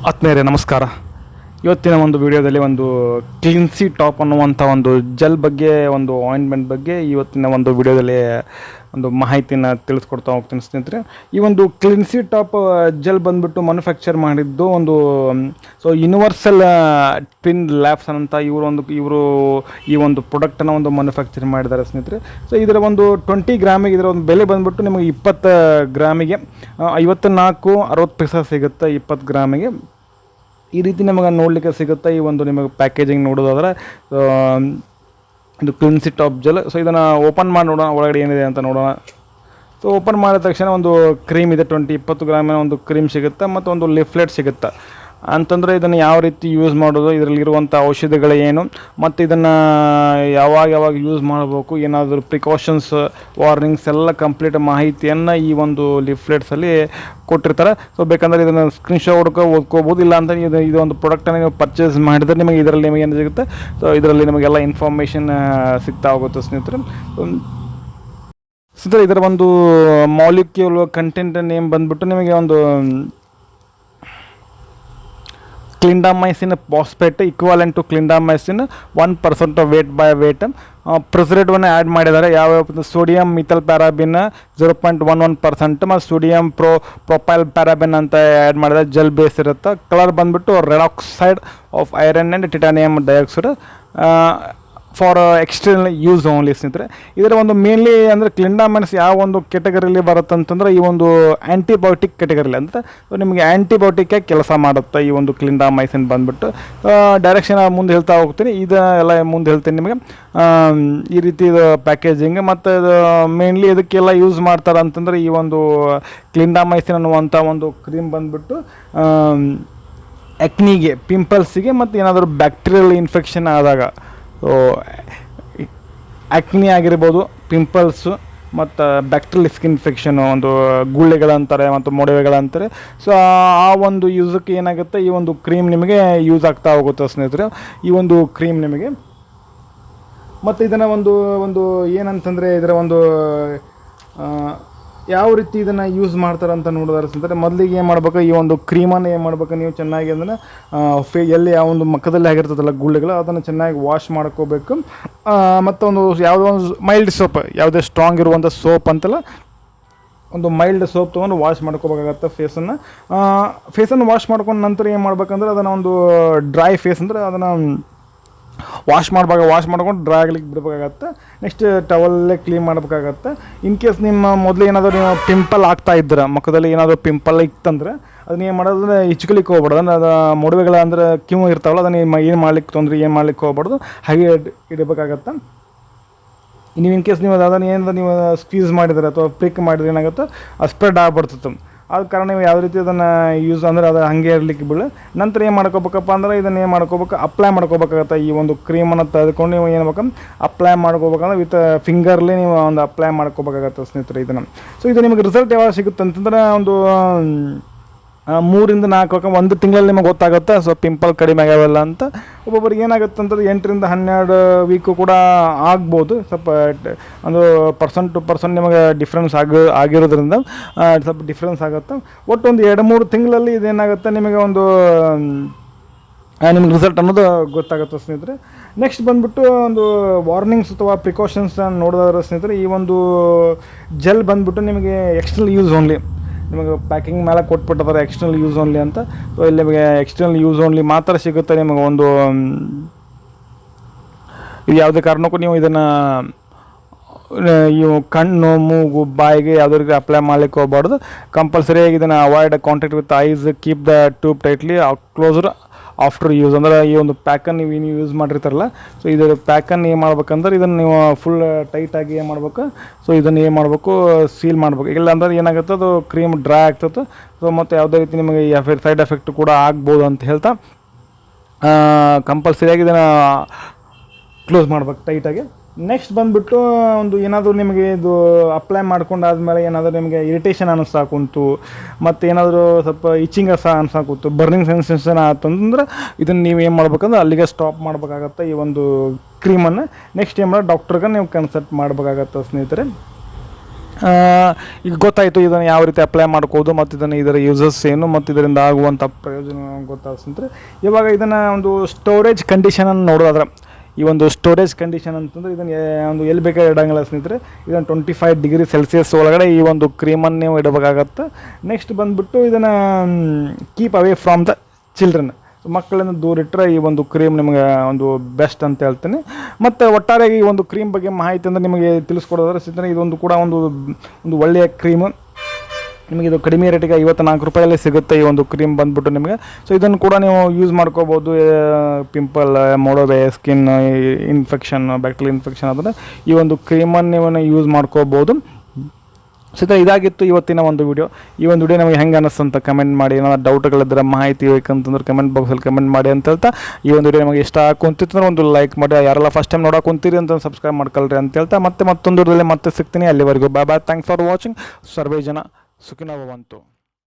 ಆತ್ಮೀಯರೇ ನಮಸ್ಕಾರ. ಇವತ್ತಿನ ಒಂದು ವಿಡಿಯೋದಲ್ಲಿ ಒಂದು ಕ್ಲಿನ್ಸಿಟಾಪ್ ಅನ್ನುವಂಥ ಒಂದು ಜೆಲ್ ಬಗ್ಗೆ, ಒಂದು ಆಯಿಂಟ್ಮೆಂಟ್ ಬಗ್ಗೆ ಇವತ್ತಿನ ಒಂದು ವಿಡಿಯೋದಲ್ಲಿ ಒಂದು ಮಾಹಿತಿನ ತಿಳಿಸ್ಕೊಡ್ತಾ ಹೋಗ್ತೀನಿ ಸ್ನೇಹಿತರೆ. ಈ ಒಂದು ಕ್ಲಿನ್ಸಿಟಾಪ್ ಜೆಲ್ ಬಂದುಬಿಟ್ಟು ಮ್ಯಾನುಫ್ಯಾಕ್ಚರ್ ಮಾಡಿದ್ದು ಒಂದು ಯೂನಿವರ್ಸಲ್ ಟ್ವಿನ್ ಲ್ಯಾಬ್ಸ್ ಅಂತ ಇವರು ಈ ಒಂದು ಪ್ರಾಡಕ್ಟನ್ನು ಒಂದು ಮ್ಯಾನುಫ್ಯಾಕ್ಚರ್ ಮಾಡಿದ್ದಾರೆ ಸ್ನೇಹಿತರೆ. ಇದರ ಒಂದು 20 ಗ್ರಾಮಿಗೆ ಇದರ ಒಂದು ಬೆಲೆ ಬಂದುಬಿಟ್ಟು ನಿಮಗೆ 20 ಗ್ರಾಮಿಗೆ 54-60 ಪೈಸೆ ಸಿಗುತ್ತೆ. 20 ಗ್ರಾಮಿಗೆ ಈ ರೀತಿ ನಮಗೆ ನೋಡಲಿಕ್ಕೆ ಸಿಗುತ್ತೆ. ಈ ಒಂದು ನಿಮಗೆ ಪ್ಯಾಕೇಜಿಂಗ್ ನೋಡೋದಾದ್ರೆ ಇದು ಕ್ಲಿನ್ಸಿಟಾಪ್ ಜೆಲ್. ಇದನ್ನು ಓಪನ್ ಮಾಡಿ ನೋಡೋಣ, ಒಳಗಡೆ ಏನಿದೆ ಅಂತ ನೋಡೋಣ. ಓಪನ್ ಮಾಡಿದ ತಕ್ಷಣ ಒಂದು ಕ್ರೀಮ್ ಇದೆ, 20 ಗ್ರಾಮಿನ ಒಂದು ಕ್ರೀಮ್ ಸಿಗುತ್ತೆ ಮತ್ತು ಒಂದು ಲಿಫ್ಲೆಟ್ ಸಿಗುತ್ತೆ. ಅಂತಂದರೆ ಇದನ್ನು ಯಾವ ರೀತಿ ಯೂಸ್ ಮಾಡೋದು, ಇದರಲ್ಲಿರುವಂಥ ಔಷಧಿಗಳು ಏನು, ಮತ್ತು ಇದನ್ನು ಯಾವಾಗ ಯೂಸ್ ಮಾಡಬೇಕು, ಏನಾದರೂ ಪ್ರಿಕಾಷನ್ಸ್, ವಾರ್ನಿಂಗ್ಸ್ ಎಲ್ಲ ಕಂಪ್ಲೀಟ್ ಮಾಹಿತಿಯನ್ನು ಈ ಒಂದು ಲಿಫ್ಲೆಟ್ಸಲ್ಲಿ ಕೊಟ್ಟಿರ್ತಾರೆ. ಬೇಕಂದರೆ ಇದನ್ನು ಸ್ಕ್ರೀನ್ಶಾಟ್ ಓದ್ಕೋಬೋದು. ಇಲ್ಲ ಅಂತ ಇದು ಒಂದು ಪ್ರಾಡಕ್ಟನ್ನು ನೀವು ಪರ್ಚೇಸ್ ಮಾಡಿದರೆ ನಿಮಗೆ ಇದರಲ್ಲಿ ನಿಮಗೆ ಏನು ಸಿಗುತ್ತೆ, ಇದರಲ್ಲಿ ನಿಮಗೆಲ್ಲ ಇನ್ಫಾರ್ಮೇಷನ್ ಸಿಗ್ತಾ ಹೋಗುತ್ತೆ ಸ್ನೇಹಿತರೆ. ಇದರ ಒಂದು ಮಾಲಿಕ್ಯೂಲ್ ಕಂಟೆಂಟ್ ನೇಮ್ ಬಂದುಬಿಟ್ಟು ನಿಮಗೆ ಒಂದು clindamycin phosphate equivalent to clindamycin 1% of weight by weight. ಪ್ರಿಸರ್ವೇಟಿವ್ನ ಆ್ಯಡ್ ಮಾಡಿದ್ದಾರೆ. ಯಾವ್ಯಾವ ಸೋಡಿಯಂ ಮಿಥಲ್ ಪ್ಯಾರಾಬಿನ್ 0.11% ಮತ್ತು ಸೋಡಿಯಂ ಪ್ರೊಪೈಲ್ ಪ್ಯಾರಾಬಿನ್ ಅಂತ ಆ್ಯಡ್ ಮಾಡಿದ್ದಾರೆ. ಜೆಲ್ ಬೇಸ್ ಇರುತ್ತೆ. ಕಲರ್ ಬಂದುಬಿಟ್ಟು red oxide of iron and titanium dioxide for external use only ಸ್ನೇಹಿತರೆ. ಇದರ ಒಂದು ಮೇನ್ಲಿ ಅಂದರೆ ಕ್ಲಿಂಡಾಮೈಸಿನ್ ಯಾವ ಒಂದು ಕೆಟಗರಿಲಿ ಬರುತ್ತೆ ಅಂತಂದರೆ ಈ ಒಂದು ಆ್ಯಂಟಿಬಯೋಟಿಕ್ ಕೆಟಗರಿಲಿ ಅಂತ ನಿಮಗೆ ಆ್ಯಂಟಿಬಯೋಟಿಕ್ಕಾಗಿ ಕೆಲಸ ಮಾಡುತ್ತೆ ಈ ಒಂದು ಕ್ಲಿಂಡಾಮೈಸಿನ್ ಬಂದುಬಿಟ್ಟು. ಡೈರೆಕ್ಷನ್ ಮುಂದೆ ಹೇಳ್ತಾ ಹೋಗ್ತೀನಿ, ಇದೆಲ್ಲ ಮುಂದೆ ಹೇಳ್ತೀನಿ ನಿಮಗೆ. ಈ ರೀತಿ ಇದು ಪ್ಯಾಕೇಜಿಂಗ್ ಮತ್ತು ಇದು ಮೇನ್ಲಿ ಇದಕ್ಕೆಲ್ಲ ಯೂಸ್ ಮಾಡ್ತಾರೆ ಅಂತಂದರೆ ಈ ಒಂದು ಕ್ಲಿಂಡಾಮೈಸಿನ್ ಅನ್ನುವಂಥ ಒಂದು ಕ್ರೀಮ್ ಬಂದುಬಿಟ್ಟು ಆಕ್ನಿಗೆ, ಪಿಂಪಲ್ಸಿಗೆ ಮತ್ತು ಏನಾದರೂ ಬ್ಯಾಕ್ಟೀರಿಯಲ್ ಇನ್ಫೆಕ್ಷನ್ ಆದಾಗ, ಆಕ್ನಿ ಆಗಿರ್ಬೋದು, ಪಿಂಪಲ್ಸು ಮತ್ತು ಬ್ಯಾಕ್ಟೀರಿಯಲ್ ಸ್ಕಿನ್ ಇನ್ಫೆಕ್ಷನು, ಒಂದು ಗುಳ್ಳೆಗಳಂತಾರೆ ಮತ್ತು ಮೊಡವೆಗಳಂತಾರೆ. ಆ ಒಂದು ಯೂಸಕ್ಕೆ ಏನಾಗುತ್ತೆ, ಈ ಒಂದು ಕ್ರೀಮ್ ನಿಮಗೆ ಯೂಸ್ ಆಗ್ತಾ ಹೋಗುತ್ತೆ ಸ್ನೇಹಿತರೆ. ಈ ಒಂದು ಕ್ರೀಮ್ ನಿಮಗೆ ಮತ್ತು ಇದನ್ನು ಒಂದು ಏನಂತಂದರೆ ಇದರ ಒಂದು ಯಾವ ರೀತಿ ಇದನ್ನು ಯೂಸ್ ಮಾಡ್ತಾರೆ ಅಂತ ನೋಡಿದ್ರೆ ಸ್ನೇಹಿತರೆ, ಮೊದಲಿಗೆ ಏನು ಮಾಡ್ಬೇಕು, ಈ ಒಂದು ಕ್ರೀಮನ್ನು ಏನು ಮಾಡ್ಬೇಕು ನೀವು ಚೆನ್ನಾಗಿ ಅಂದರೆ ಎಲ್ಲಿ ಯಾವ ಒಂದು ಮುಖದಲ್ಲಿ ಆಗಿರ್ತದಲ್ಲ ಗುಳ್ಳೆಗಳು, ಅದನ್ನು ಚೆನ್ನಾಗಿ ವಾಶ್ ಮಾಡ್ಕೋಬೇಕು. ಮತ್ತು ಯಾವುದೋ ಒಂದು ಮೈಲ್ಡ್ ಸೋಪ್, ಯಾವುದೇ ಸ್ಟ್ರಾಂಗ್ ಇರುವಂಥ ಸೋಪ್ ಅಂತಲ್ಲ, ಒಂದು ಮೈಲ್ಡ್ ಸೋಪ್ ತೊಗೊಂಡು ವಾಶ್ ಮಾಡ್ಕೋಬೇಕಾಗತ್ತೆ ಫೇಸನ್ನು ವಾಶ್ ಮಾಡ್ಕೊಂಡು ನಂತರ ಏನು ಮಾಡ್ಬೇಕಂದ್ರೆ ಅದನ್ನು ಒಂದು ಡ್ರೈ ಫೇಸ್ ಅಂದರೆ ಅದನ್ನು ವಾಶ್ ಮಾಡ್ಕೊಂಡು ಡ್ರೈ ಆಗ್ಲಿಕ್ಕೆ ಬಿಡಬೇಕಾಗತ್ತೆ. ನೆಕ್ಸ್ಟ್ ಟವಲ್ಲೇ ಕ್ಲೀನ್ ಮಾಡಬೇಕಾಗತ್ತೆ. ಇನ್ ಕೇಸ್ ನಿಮ್ಮ ಮೊದಲು ಏನಾದರೂ ನೀವು ಪಿಂಪಲ್ ಆಗ್ತಾ ಇದ್ರೆ, ಮುಖದಲ್ಲಿ ಏನಾದರೂ ಪಿಂಪಲ್ ಇತ್ತಂದ್ರೆ ಅದನ್ನ ಏನು ಮಾಡೋದಂದ್ರೆ ಹಿಚ್ಕೊಲಿಕ್ಕೆ ಹೋಗ್ಬಾರ್ದು. ಅಂದರೆ ಅದು ಮೊಡವೆಗಳ ಅಂದರೆ ಕಿವು ಇರ್ತಾವಲ್ಲ, ಅದನ್ನು ಏನು ಮಾಡ್ಲಿಕ್ಕೆ ಹೋಗ್ಬಾರ್ದು, ಹಾಗೆ ಇಡಬೇಕಾಗತ್ತೆ. ನೀವು ಇನ್ ಕೇಸ್ ನೀವು ಅದನ್ನು ಏನಾದರೂ ನೀವು ಸ್ಕ್ವೀಸ್ ಮಾಡಿದರೆ ಅಥವಾ ಪ್ರಿಕ್ ಮಾಡಿದ್ರೆ ಏನಾಗುತ್ತೆ, ಅದು ಸ್ಪ್ರೆಡ್ ಆಗ್ಬಿಡ್ತದೆ. ಆದ ಕಾರಣ ನೀವು ಯಾವ ರೀತಿ ಅದನ್ನು ಯೂಸ್ ಅಂದರೆ ಅದು ಹಾಗೆ ಇರಲಿಕ್ಕೆ ಬಿಡಲಿ. ನಂತರ ಏನು ಮಾಡ್ಕೋಬೇಕಪ್ಪ ಅಂದರೆ ಇದನ್ನು ಏನು ಮಾಡ್ಕೋಬೇಕು, ಅಪ್ಲೈ ಮಾಡ್ಕೋಬೇಕಾಗತ್ತೆ. ಈ ಒಂದು ಕ್ರೀಮನ್ನು ತೆಗೆದುಕೊಂಡು ನೀವು ಏನು ಬೇಕು ಅಪ್ಲೈ ಮಾಡ್ಕೋಬೇಕಂದ್ರೆ ವಿತ್ ಫಿಂಗರ್ಲಿ ನೀವು ಒಂದು ಅಪ್ಲೈ ಮಾಡ್ಕೋಬೇಕಾಗತ್ತೆ ಸ್ನೇಹಿತರೆ ಇದನ್ನು. ಇದು ನಿಮಗೆ ರಿಸಲ್ಟ್ ಯಾವಾಗ ಸಿಗುತ್ತೆ ಅಂತಂದರೆ ಒಂದು 3 ಇಂದ 4 ಒಂದು ತಿಂಗಳಲ್ಲಿ ನಿಮಗೆ ಗೊತ್ತಾಗುತ್ತೆ ಪಿಂಪಲ್ ಕಡಿಮೆ ಆಗ್ಯಾವಲ್ಲ ಅಂತ. ಒಬ್ಬೊಬ್ಬರಿಗೆ ಏನಾಗುತ್ತೆ ಅಂತಂದ್ರೆ 8 ರಿಂದ 12 ವೀಕು ಕೂಡ ಆಗ್ಬೋದು. ಸ್ವಲ್ಪ ಒಂದು ಪರ್ಸೆಂಟ್ ಟು ಪರ್ಸೆಂಟ್ ನಿಮಗೆ ಡಿಫ್ರೆನ್ಸ್ ಆಗಿರೋದ್ರಿಂದ ಸ್ವಲ್ಪ ಡಿಫ್ರೆನ್ಸ್ ಆಗುತ್ತೆ. ಒಟ್ಟು ಒಂದು 2-3 ತಿಂಗಳಲ್ಲಿ ಇದೇನಾಗುತ್ತೆ ನಿಮಗೆ ನಿಮ್ಗೆ ರಿಸಲ್ಟ್ ಅನ್ನೋದು ಗೊತ್ತಾಗುತ್ತೆ ಸ್ನೇಹಿತರೆ. ನೆಕ್ಸ್ಟ್ ಬಂದುಬಿಟ್ಟು ಒಂದು ವಾರ್ನಿಂಗ್ಸ್ ಅಥವಾ ಪ್ರಿಕಾಷನ್ಸ್ ನೋಡೋದಾದ್ರೆ ಸ್ನೇಹಿತರೆ, ಈ ಒಂದು ಜೆಲ್ ಬಂದುಬಿಟ್ಟು ನಿಮಗೆ ಎಕ್ಸ್ಟರ್ನಲ್ ಯೂಸ್ ಓನ್ಲಿ, ನಿಮಗೆ ಪ್ಯಾಕಿಂಗ್ ಮೇಲೆ ಕೊಟ್ಬಿಟ್ಟಿದ್ದಾರೆ ಎಕ್ಸ್ಟರ್ನಲ್ ಯೂಸ್ ಓನ್ಲಿ ಅಂತ. ಇಲ್ಲಿ ನಿಮಗೆ ಎಕ್ಸ್ಟರ್ನಲ್ ಯೂಸ್ ಓನ್ಲಿ ಮಾತ್ರ ಸಿಗುತ್ತೆ. ನಿಮಗೆ ಒಂದು ಇದು ಯಾವುದೇ ಕಾರಣಕ್ಕೂ ನೀವು ಇದನ್ನು ಇವು ಕಣ್ಣು, ಮೂಗು, ಬಾಯಿಗೆ ಯಾವುದೇ ರೀತಿ ಅಪ್ಲೈ ಮಾಡಲಿಕ್ಕೆ ಹೋಗಬಾರ್ದು. ಕಂಪಲ್ಸರಿಯಾಗಿ ಇದನ್ನು avoid contact with ice, keep the tube tightly closed after use. ಅಂದರೆ ಈ ಒಂದು ಪ್ಯಾಕನ್ನು ನೀವು ಯೂಸ್ ಮಾಡಿರ್ತಾರಲ್ಲ, ಇದರ ಪ್ಯಾಕನ್ನು ಏನು ಮಾಡ್ಬೇಕಂದ್ರೆ ಇದನ್ನು ನೀವು ಫುಲ್ ಟೈಟಾಗಿ ಏನು ಮಾಡ್ಬೇಕು, ಇದನ್ನು ಏನು ಮಾಡಬೇಕು, ಸೀಲ್ ಮಾಡಬೇಕು. ಇಲ್ಲ ಅಂದ್ರೆ ಏನಾಗುತ್ತೆ, ಅದು ಕ್ರೀಮ್ ಡ್ರೈ ಆಗ್ತದೆ. ಮತ್ತು ಯಾವುದೇ ರೀತಿ ನಿಮಗೆ ಸೈಡ್ ಎಫೆಕ್ಟ್ ಕೂಡ ಆಗ್ಬೋದು ಅಂತ ಹೇಳ್ತಾ ಕಂಪಲ್ಸರಿಯಾಗಿ ಇದನ್ನು ಕ್ಲೋಸ್ ಮಾಡ್ಬೇಕು ಟೈಟಾಗಿ. ನೆಕ್ಸ್ಟ್ ಬಂದುಬಿಟ್ಟು ಒಂದು ಏನಾದರೂ ನಿಮಗೆ ಇದು ಅಪ್ಲೈ ಮಾಡ್ಕೊಂಡಾದ್ಮೇಲೆ ಏನಾದರೂ ನಿಮಗೆ ಇರಿಟೇಷನ್ ಅನ್ನಿಸ್ತಾಕುಂಟು, ಮತ್ತು ಏನಾದರೂ ಸ್ವಲ್ಪ ಇಚ್ಚಿಂಗ್ ಅನ್ಸಾಕುಂಟು, ಬರ್ನಿಂಗ್ ಸೆನ್ಸೇಷನ್ ಆತಂದ್ರೆ ಇದನ್ನು ನೀವು ಏನು ಮಾಡ್ಬೇಕಂದ್ರೆ ಅಲ್ಲಿಗೆ ಸ್ಟಾಪ್ ಮಾಡಬೇಕಾಗತ್ತೆ ಈ ಒಂದು ಕ್ರೀಮನ್ನು. ನೆಕ್ಸ್ಟ್ ಏನು ಮಾಡೋದು, ಡಾಕ್ಟ್ರಿಗೆ ನೀವು ಕನ್ಸಲ್ಟ್ ಮಾಡಬೇಕಾಗತ್ತೆ ಸ್ನೇಹಿತರೆ. ಈಗ ಗೊತ್ತಾಯಿತು ಇದನ್ನು ಯಾವ ರೀತಿ ಅಪ್ಲೈ ಮಾಡ್ಕೋದು ಮತ್ತು ಇದರ ಯೂಸಸ್ ಏನು ಮತ್ತು ಇದರಿಂದ ಆಗುವಂಥ ಪ್ರಯೋಜನ ಗೊತ್ತಾಗ್ತಂದ್ರೆ ಇವಾಗ ಇದನ್ನು ಒಂದು ಸ್ಟೋರೇಜ್ ಕಂಡೀಷನನ್ನು ನೋಡೋದಾದ್ರೆ ಈ ಒಂದು ಸ್ಟೋರೇಜ್ ಕಂಡೀಷನ್ ಅಂತಂದರೆ ಇದನ್ನು ಒಂದು ಎಲ್ಲಿ ಬೇಕಾದ್ರೆ ಇಡಂಗಿಲ್ಲ ಸ್ನೇಹಿತರೆ. ಇದನ್ನು 25 ಡಿಗ್ರಿ ಸೆಲ್ಸಿಯಸ್ ಒಳಗಡೆ ಈ ಒಂದು ಕ್ರೀಮನ್ನು ನೀವು ಇಡಬೇಕಾಗತ್ತೆ. ನೆಕ್ಸ್ಟ್ ಬಂದುಬಿಟ್ಟು ಇದನ್ನು keep away from the children, ಮಕ್ಕಳನ್ನು ದೂರ ಇಟ್ಟರೆ ಈ ಒಂದು ಕ್ರೀಮ್ ನಿಮಗೆ ಒಂದು ಬೆಸ್ಟ್ ಅಂತ ಹೇಳ್ತೀನಿ. ಮತ್ತು ಒಟ್ಟಾರೆಯಾಗಿ ಈ ಒಂದು ಕ್ರೀಮ್ ಬಗ್ಗೆ ಮಾಹಿತಿ ಅಂದರೆ ನಿಮಗೆ ತಿಳಿಸ್ಕೊಡೋದ್ರೆ ಸಿಗ್ತಾನೆ. ಇದೊಂದು ಕೂಡ ಒಂದು ಒಳ್ಳೆಯ ಕ್ರೀಮು. ನಿಮಗೆ ಇದು ಕಡಿಮೆ ರೇಟಿಗೆ 54 ರೂಪಾಯಲ್ಲಿ ಸಿಗುತ್ತೆ ಈ ಒಂದು ಕ್ರೀಮ್ ಬಂದುಬಿಟ್ಟು ನಿಮಗೆ. ಸೊ ಇದನ್ನು ಕೂಡ ನೀವು ಯೂಸ್ ಮಾಡ್ಕೋಬೋದು. ಪಿಂಪಲ್, ಮೊಡವೆ, ಸ್ಕಿನ್ ಇನ್ಫೆಕ್ಷನ್, ಬ್ಯಾಕ್ಟೀರಿಯಲ್ ಇನ್ಫೆಕ್ಷನ್ ಆದರೆ ಈ ಒಂದು ಕ್ರೀಮನ್ನು ನೀವು ಯೂಸ್ ಮಾಡ್ಕೋಬೋದು. ಸೊ ಇದಾಗಿತ್ತು ಇವತ್ತಿನ ಒಂದು ವಿಡಿಯೋ. ಈ ಒಂದು ವಿಡಿಯೋ ನಮಗೆ ಹೆಂಗೆ ಅನ್ನಿಸ್ತು ಅಂತ ಕಮೆಂಟ್ ಮಾಡಿ. ಏನಾದ್ರು ಡೌಟ್ಗಳಿದ್ರೆ ಮಾಹಿತಿ ಬೇಕಂತಂದ್ರೆ ಕಮೆಂಟ್ ಬಾಕ್ಸಲ್ಲಿ ಕಮೆಂಟ್ ಮಾಡಿ ಅಂತ ಹೇಳ್ತಾ, ಈ ಒಂದು ವಿಡಿಯೋ ನಮಗೆ ಇಷ್ಟ ಆಕೊಂತಿತ್ತಂದ್ರೆ ಒಂದು ಲೈಕ್ ಮಾಡಿ. ಯಾರೆಲ್ಲ ಫಸ್ಟ್ ಟೈಮ್ ನೋಡೋಕೊಂತೀರಿ ಅಂತ ಸಬ್ಸ್ಕ್ರೈಬ್ ಮಾಡ್ಕೊಳ್ರಿ ಅಂತ ಹೇಳ್ತಾ ಮತ್ತೊಂದು ವಿಡಿಯೋದಲ್ಲಿ ಮತ್ತೆ ಸಿಗ್ತೀನಿ. ಅಲ್ಲಿವರೆಗೂ bye bye. Thanks for watching. ಸರ್ವೇ ಜನ ಸುಖಿನೋ ಭವಂತು.